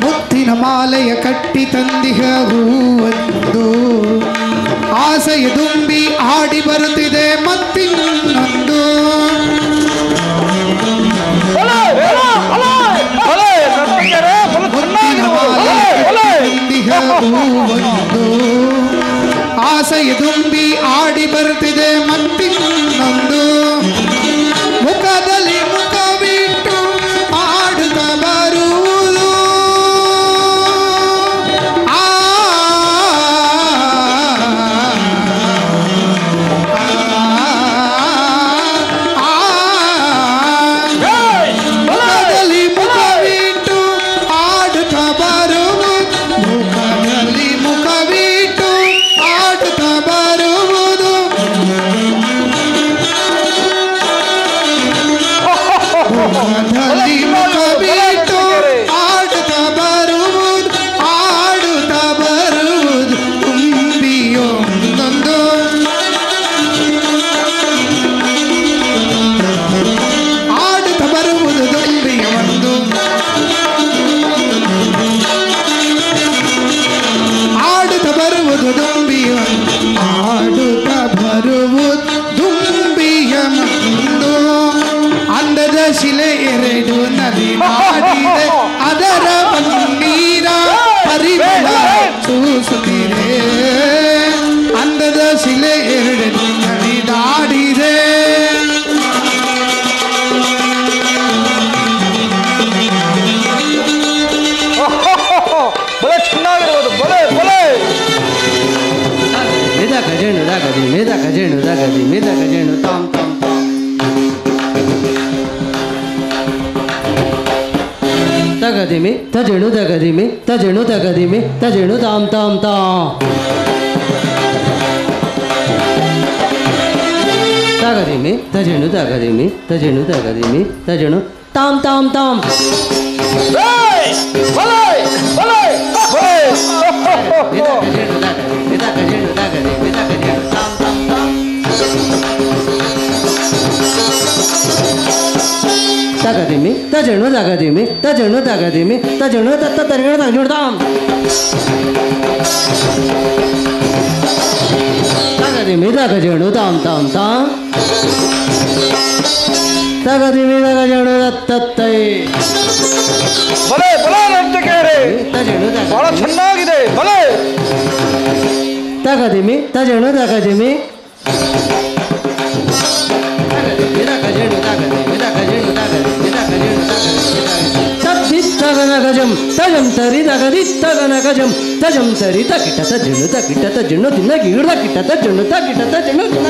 S6: ಮುತ್ತಿನ ಮಾಲೆಯ ಕಟ್ಟಿ ತಂದಿಹ ಹೂವೊಂದು ಆಸೆಯ ತುಂಬಿ ಆಡಿ ಬರುತ್ತಿದೆ ಮತ್ತಿನ್ನೊಂದು ಮುತ್ತಿನ ಮಾಲೆಯ ಕಟ್ಟಿ ತಂದಿಹ ಹೂವೊಂದು ಆಸೆಯ ತುಂಬಿ ಆಡಿ ಬರುತ್ತಿದೆ ಮತ್ತಿನ್ನೊಂದು ಮುಖದಲ್ಲಿ ಮುಖವಿಟ್ಟು ಆಡುತ್ತ ಬರುವುದು ಮುಖದಲ್ಲಿ ಮುಖವಿಟ್ಟು ಆಡುತ್ತ ಬರುವುದು ಮುಖದಲ್ಲಿ ಮುಖವಿಟ್ಟು ಆಡುತ್ತ ಬರುವುದು ಮುಖದಲ್ಲಿ ಮುಖವಿಟ್ಟು ಆಡುತ್ತ ಬರುವುದು ತುಂಬಿಯೊಂದೊಂದು ಆಡುತ್ತ ಬರುವುದು ತುಂಬಿಯ ಒಂದು ಆಡುತ್ತ ಬರುವುದು ದುಂಬಿಯ ಆಡುತ್ತ ಬರುವುದು ದುಂಬಿಯ ಒಂದು ಅಂದದ ಶಿಲೆ ಎರಡು ನಲಿದಾಡಿದೆ ಅದರ ಪನ್ನೀರ ಪರಿಮಳ ಸೂಸುತ್ತಿದೆ ಅಂದದ ಶಿಲೆ ಎರಡು ನಲಿದಾಡಿದೆ
S4: ಬಲೆ ಚೆನ್ನಾಗಿರ್ಬೋದು ಬಲೆ ಬಲೆ
S7: ಮೇದ ಗಜೇಣು ದಾಗದಿ ಮೇದ ಗಜೇಣು ದಾಗದಿ ಮೇದ ಗಜೇಣು ತಾಮ್ ತಾಮ್ ತಾಮ್ ತಗದಿಮಿ ತಜಣು ತಗದಿಮಿ ತಜಣು ತಗದಿಮಿ ತಜಣು ತಾಂ ತಾಂ ತಾಂ ತಗದಿಮಿ ತಜಣು ತಗದಿಮಿ ತಜಣು ತಗದಿಮಿ ತಜಣು ತಾಂ ತಾಂ ತಾಂ ತಗದಿಮಿ ತಜಣು ತಗದಿಮಿ ತಜಣು ತಗದಿಮಿ ತಜಣು ತತ್ತ ತಜಣು ತಜಣು ತಾಂ ತಗದಿಮಿ ತಗಜಣು ತಾಂ ತಾಂ ತಾಂ ತಗದಿಮಿ ತಗಜಣು ತತ್ತೈ
S4: ಬಲೆ ಬಲೆ ನರ್ತಕಿಯರೇ,
S7: ತಜಣು
S4: ಬಹಳ ಚೆನ್ನಾಗಿದೆ. ಬಲೆ
S7: ತಗದಿಮಿ ತಜಣು ತಗದಿಮಿ ಗಜಂ ತಜಂ ತರಿ ತಗದಿತ್ತಗನ ಗಜಂ ತಜಂ ತರಿ ತಕಿಟ ತಜಣು ತಕಿಟ ತಜಣು ತಿನ್ನ ಗಿಡ ಕಿಟ ತಜಣು ತಕಿಟ ತಜಣು ತಿನ್ನ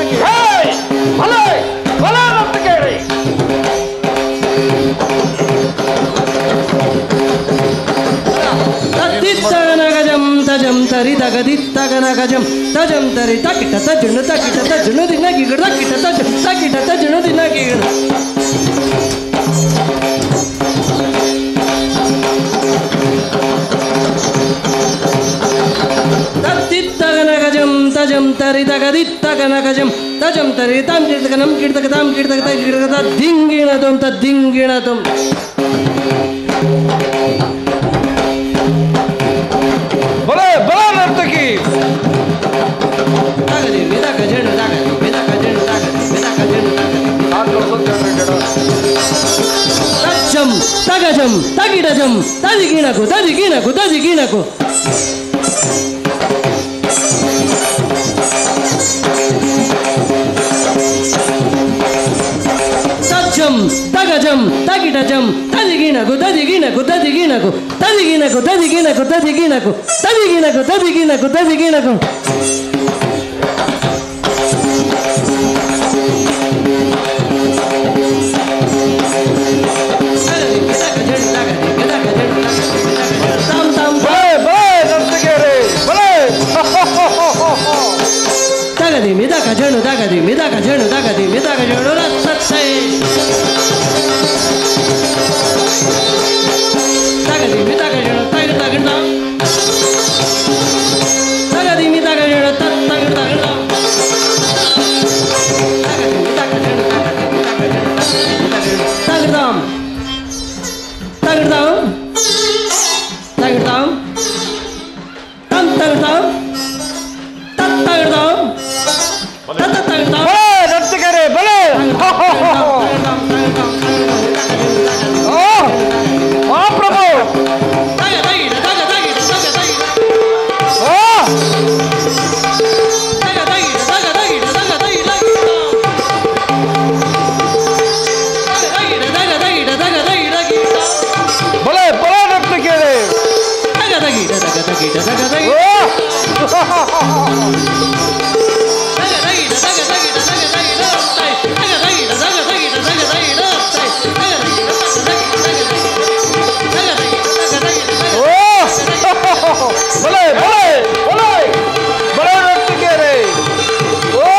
S7: ತತ್ತಿತ್ತಗನ ಗಜಂ ತಜಂ ತರಿ ತಗದಿತ್ತಗನ ಗಜಂ ತಜಂ ತರಿ ತಕಿಟ ತಜಣು ತಕಿಟ ತಜಣು ತಿನ್ನ ಗಿಡ ಕಿಟ ತಕಿಟ ತಜಣು ತಿನ್ನ ಗಿಡ ತತ್ತಿತ್ತಗನ ಗಜಂ ತಜಂ ತರಿ ತಗದಿತ್ತಗನ ಗಜಂ ತಜಂ ತರಿ ತಾಂ ಕಿಡ್ತಗನಂ ಕಿಡ್ತಗ ತಾಂ ಕಿಡ್ತಗ ತ ಕಿಡ್ತಗ ದಿಂಗಿಣ ತುಂ ತದ್ದಿಂಗಿಣ ತುಂ
S4: ಬಲೆ ಬಲೆ ನರ್ತಕಿ
S7: ತಗದಿ ಮಿದ ಗಜಣು ತಗದಿ ಮಿದ ಗಜಣು ತಗದಿ ಮಿದ ಗಜಣು ತಜ್ಜಂ ತಗಜಂ ತಗಿಡಜಂ ತದಿಗಿಣಕು ತದಿಗಿಣಕು ತದಿಗಿಣಕು ತಜ್ಜಂ ತಗಜಂ ತಗಿಡಜಂ ತದಿಗಿಣಕು ತದಿಗಿಣಕು ತದಿಗಿಣಕು ತದಿಗಿಣಕು ತದಿಗಿಣಕು ತದಿಗಿಣಕು ತದಿಗಿಣಕು ತದಿಗಿಣಕು ತದಿಗಿಣಕು ತಗದಿ ಮಿದ ಗಜಣು ತಗದಿ ಮಿದ ಗಜಣು ತಗದಿ ಮಿದ ಗಜಣು ರತ್ತೈ ತಗದಿ ಮಿದ ಗಜಣು ತಗಡ ತಗಡ ತಗದಿ ಮಿದ ಗಜಣು ತಗಡ ತಗಡ ತಗದಿ ಮಿದ ಗಜಣು ತಗಡಾಂ ತಗಡಾಂ ತಗಡಾಂ ತಂ ತಗಡಾಂ ತಗಡಾಂ
S4: ನರ್ತಕಿಯರೇ ಬಲೆ ಪ್ರಭು ಬಲೆ ಬಲೆ ನರ್ತಕಿಯರೇ ಬಲೆ ಬಲೆ ಬಲೆ ಬಲೆ ನರ್ತಕಿಯರೇ ಬಲೆ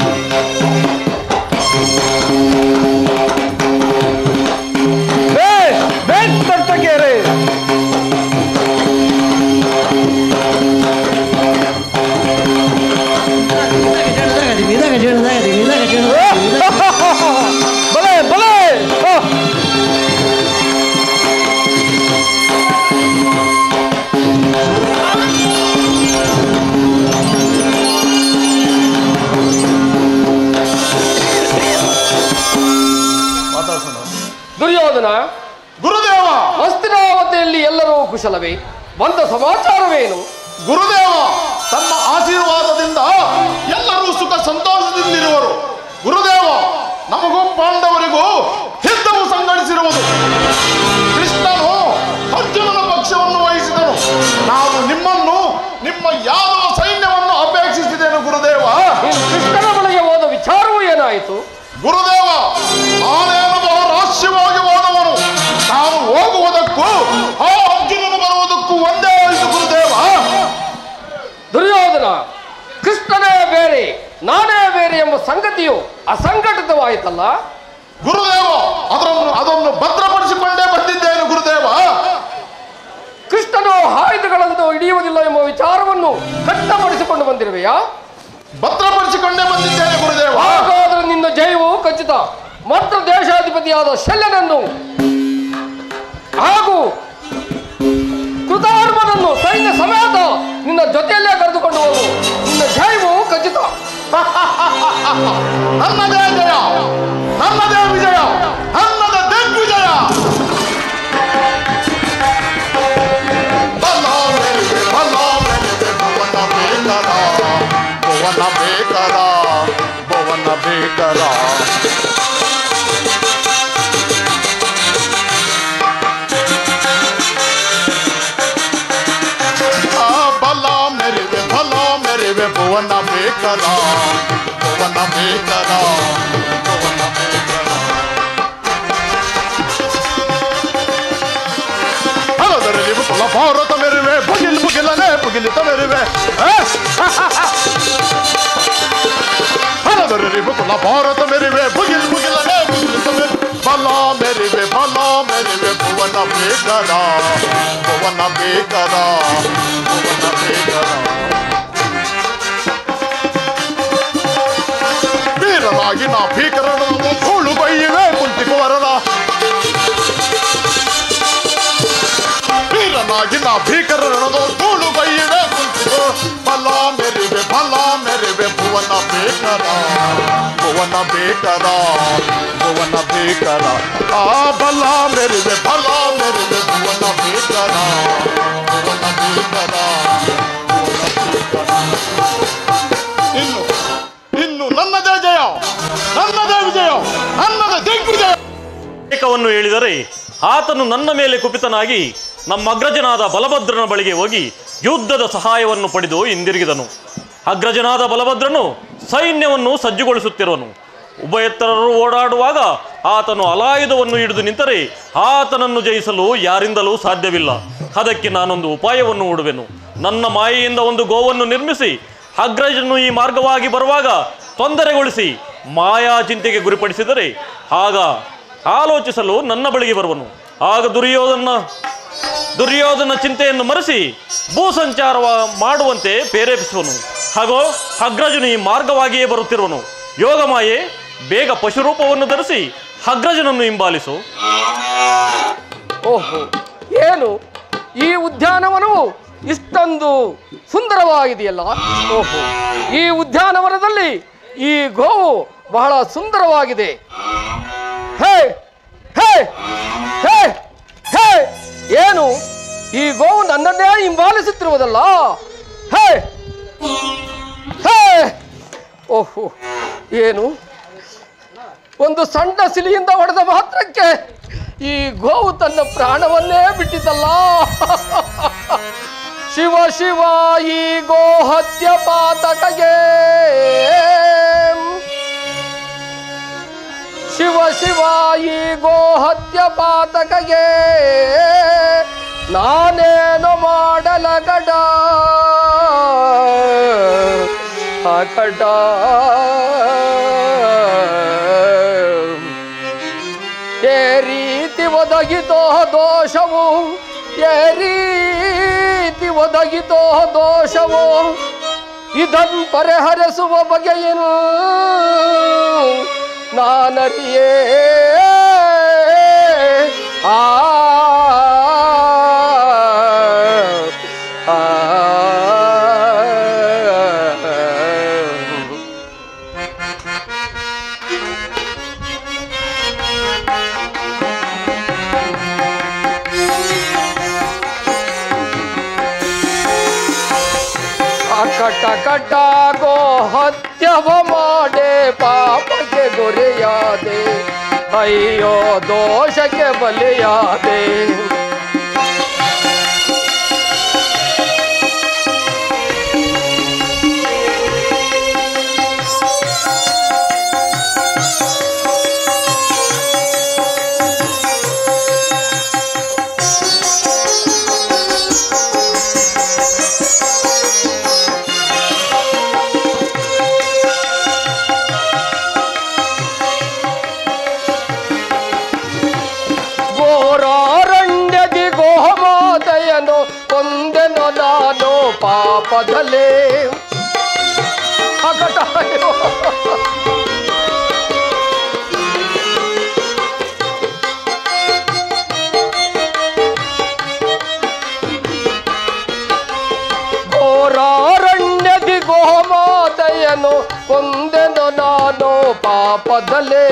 S4: ಬಲೆ ನರ್ತಕಿಯರೇ ಬಲೆ ಬಲೆ
S3: ದುರ್ಯೋಧನ,
S5: ಗುರುದೇವ,
S3: ಹಸ್ತಿನಾವತಿಯಲ್ಲಿ ಎಲ್ಲರೂ ಕುಶಲವೇ? ಬಂದ ಸಮಾಚಾರವೇನು?
S5: ಗುರುದೇವ ತಮ್ಮ ಆಶೀರ್ವಾದದಿಂದ ಎಲ್ಲರೂ ಸುಖ ಸಂತೋಷದಿಂದಿರುವರು. ಗುರುದೇವ, ನಮಗೂ ಪಾಂಡವರಿಗೂ ಯುದ್ಧವು ಸಂಘಟಿಸಿರುವುದು. ಕೃಷ್ಣನು ಅರ್ಜುನನ ಪಕ್ಷವನ್ನು ವಹಿಸಿದನು. ನಾನು ನಿಮ್ಮನ್ನು, ನಿಮ್ಮ ಯಾದವ ಸೈನ್ಯವನ್ನು ಅಪೇಕ್ಷಿಸಿದ್ದೇನೆ ಗುರುದೇವ.
S3: ಕೃಷ್ಣನ ಬಳಿಗೆ ಹೋದ ವಿಚಾರವೂ ಏನಾಯಿತು?
S5: ಗುರುದೇವ, ನಾನೇನು ಬಹುರಾಶ್ಯವಾಗಿ ಹೋದವನು. ನಾನು ಹೋಗುವುದಕ್ಕೂ ಆ ಅರ್ಜುನನು ಬರುವುದಕ್ಕೂ ಒಂದೇ ಆಯಿತು ಗುರುದೇವ.
S3: ದುರ್ಯೋಧನ, ಕೃಷ್ಣನೇ ಬೇರೆ ನಾನೇ ಬೇರೆ ಎಂಬ ಸಂಗತಿಯು ಅಸಂಘಟಿತವಾಯಿತಲ್ಲ
S5: ಗುರುದೇವ. ಅದನ್ನು ಭದ್ರಪಡಿಸಿಕೊಂಡೇ ಬಂದಿದ್ದೇನೆ ಗುರುದೇವ.
S3: ಕೃಷ್ಣನು ಆಯುಧಗಳನ್ನು ಹಿಡಿಯುವುದಿಲ್ಲ ಎಂಬ ವಿಚಾರವನ್ನು ಖಚಿತಪಡಿಸಿಕೊಂಡು ಬಂದಿರುವೆಯಾ?
S5: ಭದ್ರಪಡಿಸಿಕೊಂಡೇ ಬಂದಿದ್ದೇನೆ ಗುರುದೇವ.
S3: ಹಾಗಾದ್ರೆ ನಿನ್ನ ಜಯವು ಖಚಿತ. ಮಾತ್ರ ದೇಶಾಧಿಪತಿಯಾದ ಶಲ್ಯನನ್ನು ಹಾಗೂ ಕೃತಾರ್ಮನನ್ನು ಸೈನ್ಯ ಸಮೇತ ನಿನ್ನ ಜೊತೆಯಲ್ಲೇ ಕರೆದುಕೊಂಡು ಹೋಗು. ನಿನ್ನ ಜಯವು ಖಚಿತ.
S5: ನನ್ನದೇ ಜಯ, ನನ್ನದೇ ವಿಜಯ, ನನ್ನದೇ ದಿಗ್ವಿಜಯ. ಬಲ ಮೇಲಿದೆ, ಬಲ ಮೇಲಿದೆ, ಭುವನ ಬೇಕರ, ಭುವನ ಬೇಕರ, ಭುವನ ಬೇಕರ. ಭುವನ ಬೇಕರ, ಭುವನ ಬೇಕರ, ಭುವನ ಬೇಕರ. ಹಲದರಲ್ಲಿ ಕುಲ ಭಾರತ ಮೆರುವೆ, ಬುಗಿಲ್ ಬುಗಿಲನೆ ಬುಗಿಲಿತ ಮೆರುವೆ. ಹಲದರಲ್ಲಿ ಕುಲ ಭಾರತ ಮೆರುವೆ, ಬುಗಿಲ್ ಬುಗಿಲನೆ ಬುಗಿಲಿತ ಮೆರುವೆ. ಬಲ ಮೆರುವೆ, ಬಲ ಮೆರುವೆ, ಭುವನ ಬೇಕರ, ಭುವನ ಬೇಕರ, ಭುವನ ಬೇಕರ. ವೀರನಾಗಿ ನಾ ಭೀಕರನನ್ನು ಧೂಳು ಬೈಯುವೆ ಕುಂತಿಕುವರನ. ವೀರನಾಗಿ ನಾ ಭೀಕರನನ್ನು ಧೂಳು ಬೈಯುವೆ ಕುಂತಿಕೋ. ಬಲ ಮೆರಿವೆ, ಬಲ ಮೆರಿವೆ, ಭುವನ ಬೇಕರ, ಭುವನ ಬೇಕರ, ಭುವನ ಬೇಕರ. ಆ ಬಲ ಮೆರಿವೆ, ಬಲ ಮೆರಿವೆ, ಭುವನ ಬೇಕರ, ಭುವನ ಬೇಕರ, ಭುವನ ಬೇಕರ. ಇನ್ನು ನನ್ನದೇ ಜಯ, ನನ್ನದೇ ವಿಜಯ, ನನ್ನದೇ ದಿಗ್ವಿಜಯ.
S2: ಏಕವನ್ನು ಹೇಳಿದರೆ ಆತನು ನನ್ನ ಮೇಲೆ ಕುಪಿತನಾಗಿ ನಮ್ಮ ಅಗ್ರಜನಾದ ಬಲಭದ್ರನ ಬಳಿಗೆ ಹೋಗಿ ಯುದ್ಧದ ಸಹಾಯವನ್ನು ಪಡೆದು ಹಿಂದಿರುಗಿದನು. ಅಗ್ರಜನಾದ ಬಲಭದ್ರನು ಸೈನ್ಯವನ್ನು ಸಜ್ಜುಗೊಳಿಸುತ್ತಿರುವನು. ಉಭಯತರರು ಓಡಾಡುವಾಗ ಆತನು ಅಲಾಯುಧವನ್ನು ಹಿಡಿದು ನಿಂತರೆ ಆತನನ್ನು ಜಯಿಸಲು ಯಾರಿಂದಲೂ ಸಾಧ್ಯವಿಲ್ಲ. ಅದಕ್ಕೆ ನಾನೊಂದು ಉಪಾಯವನ್ನು ಹೂಡುವೆನು. ನನ್ನ ಮಾಯೆಯಿಂದ ಒಂದು ಗೋವನ್ನು ನಿರ್ಮಿಸಿ ಅಗ್ರಜನು ಈ ಮಾರ್ಗವಾಗಿ ಬರುವಾಗ ತೊಂದರೆಗೊಳಿಸಿ ಮಾಯಾ ಚಿಂತೆಗೆ ಗುರಿಪಡಿಸಿದರೆ ಆಗ ಆಲೋಚಿಸಲು ನನ್ನ ಬಳಿಗೆ ಬರುವನು. ಆಗ ದುರ್ಯೋಧನ ಚಿಂತೆಯನ್ನು ಮರೆಸಿ ಭೂಸಂಚಾರ ಮಾಡುವಂತೆ ಪ್ರೇರೇಪಿಸುವನು. ಹಾಗೂ ಅಗ್ರಜನು ಈ ಮಾರ್ಗವಾಗಿಯೇ ಬರುತ್ತಿರುವನು. ಯೋಗ ಮಾಯೆ, ಬೇಗ ಪಶುರೂಪವನ್ನು ಧರಿಸಿ ಅಗ್ರಜನನ್ನು ಹಿಂಬಾಲಿಸು.
S3: ಓಹೋ, ಏನು ಈ ಉದ್ಯಾನವನವು ಇಷ್ಟೊಂದು ಸುಂದರವಾಗಿದೆಯಲ್ಲ? ಓಹೋ, ಈ ಉದ್ಯಾನವನದಲ್ಲಿ ಈ ಗೋವು ಬಹಳ ಸುಂದರವಾಗಿದೆ. ಹೇ ಹೇ ಹೇ ಹೇ, ಏನು ಈ ಗೋವು ನನ್ನನ್ನೇ ಹಿಂಬಾಲಿಸುತ್ತಿರುವುದಲ್ಲ? ಹೇ ಹೇ, ಓಹೋ, ಏನು ಒಂದು ಸಣ್ಣ ಸಿಲಿಯಿಂದ ಹೊಡೆದ ಮಾತ್ರಕ್ಕೆ ಈ ಗೋವು ತನ್ನ ಪ್ರಾಣವನ್ನೇ ಬಿಟ್ಟಿದ್ದಲ್ಲ. ಶಿವ ಶಿವ, ಈ ಗೋ ಹತ್ಯ ಪಾತಕಗೆ. ಶಿವ ಶಿವ, ಈ ಗೋ ಹತ್ಯ ಪಾತಕಗೆ ನಾನೇನು ಮಾಡಲಗಡ ಅಕಡ. ಏ ರೀತಿ ಒದಗಿತೋ ದೋಷವು, ಏ ರೀತಿ ಒದಗಿತೋ ದೋಷವು, ಇದನ್ ಪರಿಹರಿಸುವ ಬಗೆಯನ್ನು ನಾನರಿಯೇ. ಆ ಕಟ ಗೋ ಹತ್ಯವ ಮಾಡೆ ಪಾಪಕ್ಕೆ ಗುರಿಯಾದೆ ಅಯ್ಯೋ ದೋಷಕ್ಕೆ ಬಲಿಯಾದೆ ಕೊಂದೆನು ನಾನು ಪಾಪದಲ್ಲೇ ಘೋರಾರಣ್ಯದಿ ಗೋಮಾತೆಯನ್ನು ಕೊಂದೆನು ನಾನು ಪಾಪದಲ್ಲೇ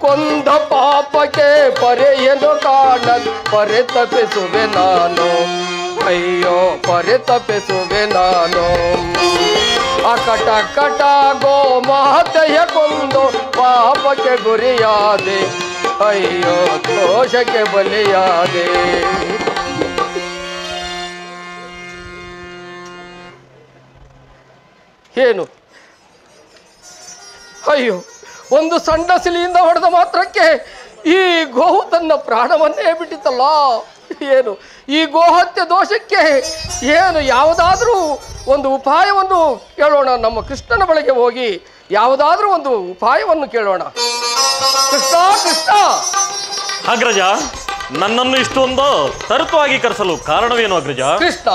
S3: ಕೊಂದ ಪಾಪಕ್ಕೆ ಪರೆಯನ್ನು ಕಾಣ ಪರಿತಪಿಸುವೆ ನಾನು ಅಯ್ಯೋ ಪರಿತಪಿಸುವೆ ನಾನು ಅಕಟ ಕಟ ಗೋ ಮಾತೆಯ ಕೊಂದು ಪಾಪಕ್ಕೆ ಗುರಿಯಾದೆ ಅಯ್ಯೋ ದೋಷಕ್ಕೆ ಬಲಿಯಾದೆ ಏನು ಅಯ್ಯೋ ಒಂದು ಸಣ್ಣ ಸಿಲಿಯಿಂದ ಹೊಡೆದ ಮಾತ್ರಕ್ಕೆ ಈ ಗೋವು ತನ್ನ ಪ್ರಾಣವನ್ನೇ ಬಿಟ್ಟಿತಲ್ಲ ಏನು ಈ ಗೋಹತ್ಯೆ ದೋಷಕ್ಕೆ ಏನು ಯಾವುದಾದ್ರೂ ಒಂದು ಉಪಾಯವನ್ನು ಕೇಳೋಣ ನಮ್ಮ ಕೃಷ್ಣನ ಬಳಿಗೆ ಹೋಗಿ ಯಾವುದಾದ್ರೂ ಒಂದು ಉಪಾಯವನ್ನು ಕೇಳೋಣ ಕೃಷ್ಣ ಕೃಷ್ಣ
S2: ಅಗ್ರಜ ನನ್ನನ್ನು ಇಷ್ಟೊಂದು ತರುತವಾಗಿ ಕರೆಸಲು ಕಾರಣವೇನು ಅಗ್ರಜ
S3: ಕೃಷ್ಣ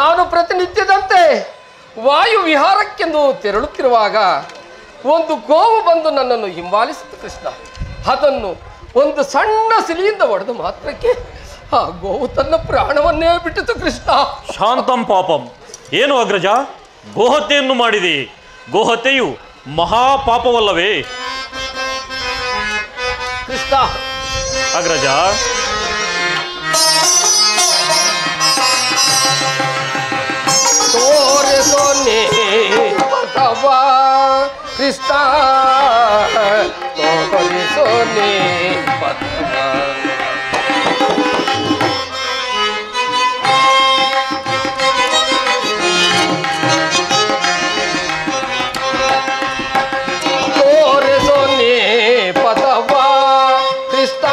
S3: ನಾನು ಪ್ರತಿನಿತ್ಯದಂತೆ ವಾಯು ವಿಹಾರಕ್ಕೆಂದು ತೆರಳುತ್ತಿರುವಾಗ ಒಂದು ಗೋವು ಬಂದು ನನ್ನನ್ನು ಹಿಂಬಾಲಿಸಿತು ಕೃಷ್ಣ ಅದನ್ನು ಒಂದು ಸಣ್ಣ ಸಿಲಿಯಿಂದ ಹೊಡೆದ ಮಾತ್ರಕ್ಕೆ ಆ ಗೋವು ತನ್ನ ಪ್ರಾಣವನ್ನೇ ಬಿಟ್ಟಿತು ಕೃಷ್ಣ
S2: ಶಾಂತಂ ಪಾಪಂ ಏನು ಅಗ್ರಜ ಗೋಹತ್ಯೆಯನ್ನು ಮಾಡಿದೆ ಗೋಹತ್ಯೆಯು ಮಹಾಪಾಪವಲ್ಲವೇ
S3: ಕೃಷ್ಣ
S2: ಅಗ್ರಜ
S3: ತೋರಿಸೋನೆ ಅಥವಾ ಕೃಷ್ಣ ತೋರಿಸೋನೆ ತೋರಿಸೋನೆ ಪತವ ಕೃಷ್ಣ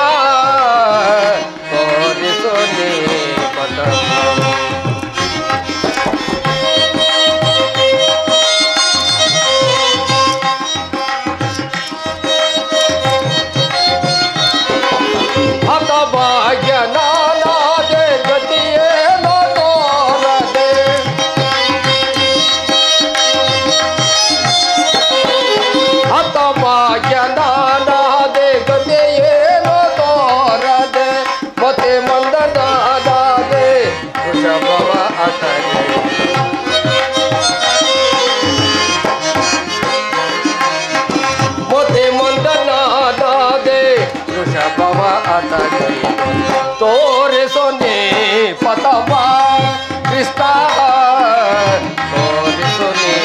S3: ತೋರಿಸೋನೆ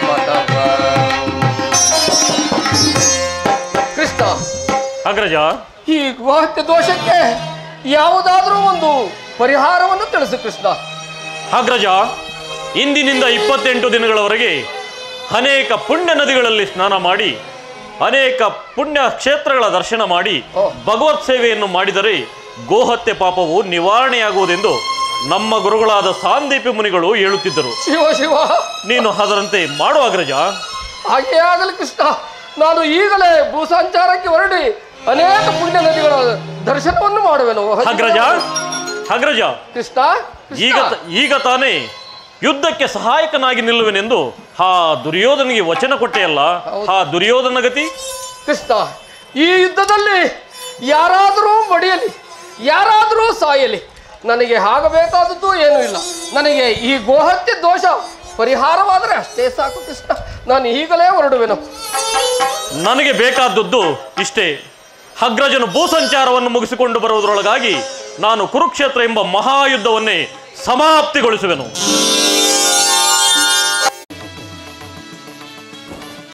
S3: ಪತವ ಕೃಷ್ಣ
S2: ಅಗ್ರಜ
S3: ಈ ಗೋಹತ್ಯೆ ದೋಷಕ್ಕೆ ಯಾವುದಾದ್ರೂ ಒಂದು ಪರಿಹಾರವನ್ನು ತಿಳಿಸು ಕೃಷ್ಣ
S2: ಅಗ್ರಜ ಇಂದಿನಿಂದ 28 ದಿನಗಳವರೆಗೆ ಅನೇಕ ಪುಣ್ಯ ನದಿಗಳಲ್ಲಿ ಸ್ನಾನ ಮಾಡಿ ಅನೇಕ ಪುಣ್ಯ ಕ್ಷೇತ್ರಗಳ ದರ್ಶನ ಮಾಡಿ ಭಗವತ್ ಸೇವೆಯನ್ನು ಮಾಡಿದರೆ ಗೋಹತ್ಯೆ ಪಾಪವು ನಿವಾರಣೆಯಾಗುವುದೆಂದು ನಮ್ಮ ಗುರುಗಳಾದ ಸಾಂದೀಪಿ ಮುನಿಗಳು ಹೇಳುತ್ತಿದ್ದರು.
S3: ಶಿವ ಶಿವ,
S2: ನೀನು ಅದರಂತೆ ಮಾಡು ಅಗ್ರಜ.
S3: ಹಾಗೆ ಆಗಲಿ ಕೃಷ್ಣ. ನಾನು ಈಗಲೇ ಭೂಸಂಚಾರಕ್ಕೆ ಹೊರಡಿ ಅನೇಕ ಪುಣ್ಯ ನದಿಗಳ ದರ್ಶನವನ್ನು ಮಾಡುವೆನು.
S2: ಅಗ್ರಜ ಅಗ್ರಜ
S3: ಕೃಷ್ಣ,
S2: ಈಗ ತಾನೇ ಯುದ್ಧಕ್ಕೆ ಸಹಾಯಕನಾಗಿ ನಿಲ್ಲುವೆನೆಂದು ಆ ದುರ್ಯೋಧನಿಗೆ ವಚನ ಕೊಟ್ಟೆಯಲ್ಲ, ಆ ದುರ್ಯೋಧನ ಗತಿ?
S3: ಕೃಷ್ಣ, ಈ ಯುದ್ಧದಲ್ಲಿ ಯಾರಾದರೂ ಮಡಿಯಲಿ, ಯಾರಾದರೂ ಸಾಯಲಿ, ನನಗೆ ಆಗಬೇಕಾದದ್ದು ಏನೂ ಇಲ್ಲ. ನನಗೆ ಈ ಗೋಹತ್ಯೆ ದೋಷ ಪರಿಹಾರವಾದರೆ ಅಷ್ಟೇ ಸಾಕು ಕೃಷ್ಣ. ನಾನು ಈಗಲೇ ಹೊರಡುವೆನು.
S2: ನನಗೆ ಬೇಕಾದದ್ದು ಇಷ್ಟೇ. ಅಗ್ರಜನು ಭೂಸಂಚಾರವನ್ನು ಮುಗಿಸಿಕೊಂಡು ಬರುವುದರೊಳಗಾಗಿ ನಾನು ಕುರುಕ್ಷೇತ್ರ ಎಂಬ ಮಹಾಯುದ್ಧವನ್ನೇ ಸಮಾಪ್ತಿಗೊಳಿಸುವೆನು.